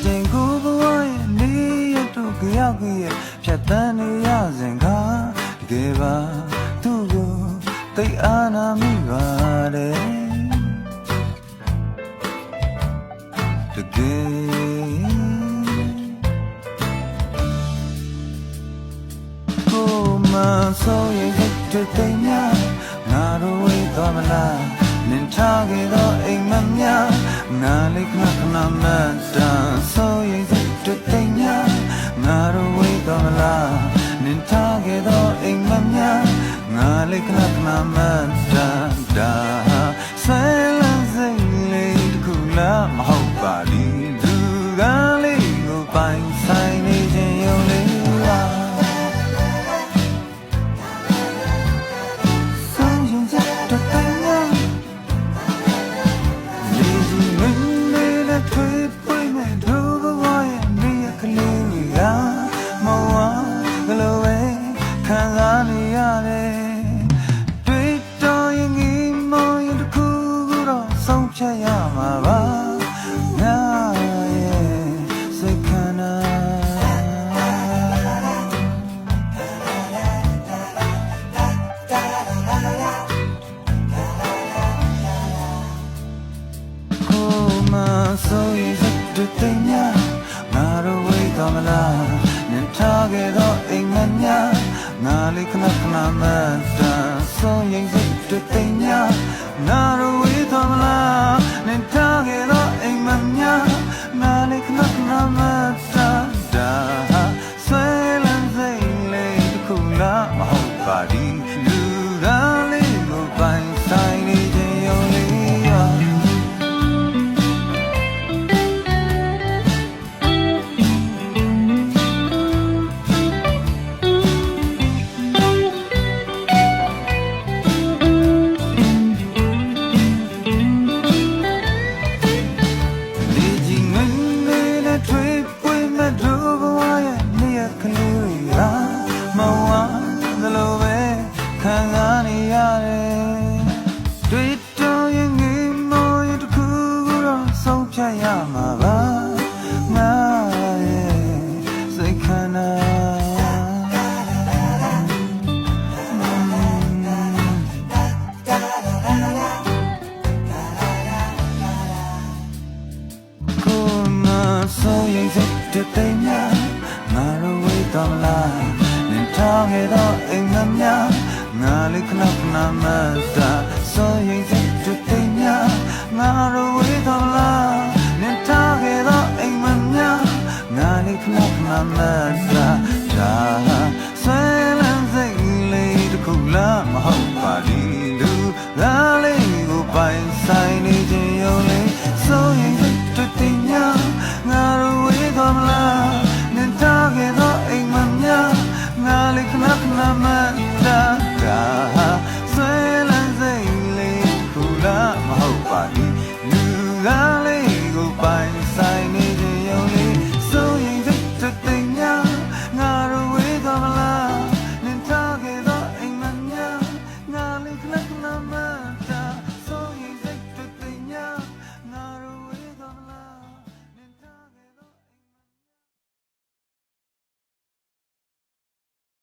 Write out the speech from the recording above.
ချိန်ကိုဘဝရဲ့နေရတို့ကြောက်ရဲ့ဖြတ်တန်းနေရစဉ်ခါတကယ်ပါသူ့ကိုသိအားနာမိပါတယ်တကယ်ကိုမဆိုရင်တဲ့တဲ့ညငါတို့ဝေးသွားမလားနင်ထားခဲ့တော့အိမ်မများငါလေးခဏခဏမှတ်တမ်းဆိုရင်တဲ့တဲ့ညငါတို့ဝေးသွားမလားနင်ထားခဲ့တော့အိမ်မများငါလေးခဏခဏမှတ်တမ်းဒါဆဲလန်းစိတ်လေးတစ်ခုလားမဟုတ်ပါဘူးသူကလေးကိုပိုင်ဆိုင်နေခြင်းရုံလေးပါခံစားနေရတယ်တွေ့တော့ရင်ငီးမောင်ရင်တစ်ခုခုတော့ဆုံးဖြတ်ရမှာပါငါရဲ့စိတ်ခန္ဓာကိုမဆိုရင်စိတ်တွေတင်ညာငါတို့ဝေးသွားမလားနင်ထားခဲ့တော့အိမ်မများငါလေးခဏခဏမှတ်တမ်းဆုံးရင်စိတ်တွေသိညာငါတို့ဝေးသွားမလားနင်ထားခဲ့တော့အိမ်မများငါလေးခဏခဏမှတ်တမ်းဒါဆွဲလန်းစိတ်လေးတစ်ခုလားမဟုတ်ပါဘူးလူသားလေးကိုပိုင်ဆိုင်နေခြင်းရုံလေးရောခံစားနေရတယ်တွေ့တော့ရင်ငေးမောရတစ်ခုခုတော့ဆုံးဖြတ်ရမှာပါငါရဲ့စိတ်ခန္ဓာကိုမဆိုရင်စိတ်တွေညာငါတို့ဝေးတော့လားနင်ထားခဲ့တော့အိမ်မများငါလေးခဏခဏမှတ်တာဆိုရင်စိတ်တွေတင်ညာငါတို့ဝေးသွားလားနင်ထားခဲ့တော့အိမ်မများငါလေးခဏခဏမှတ်တာ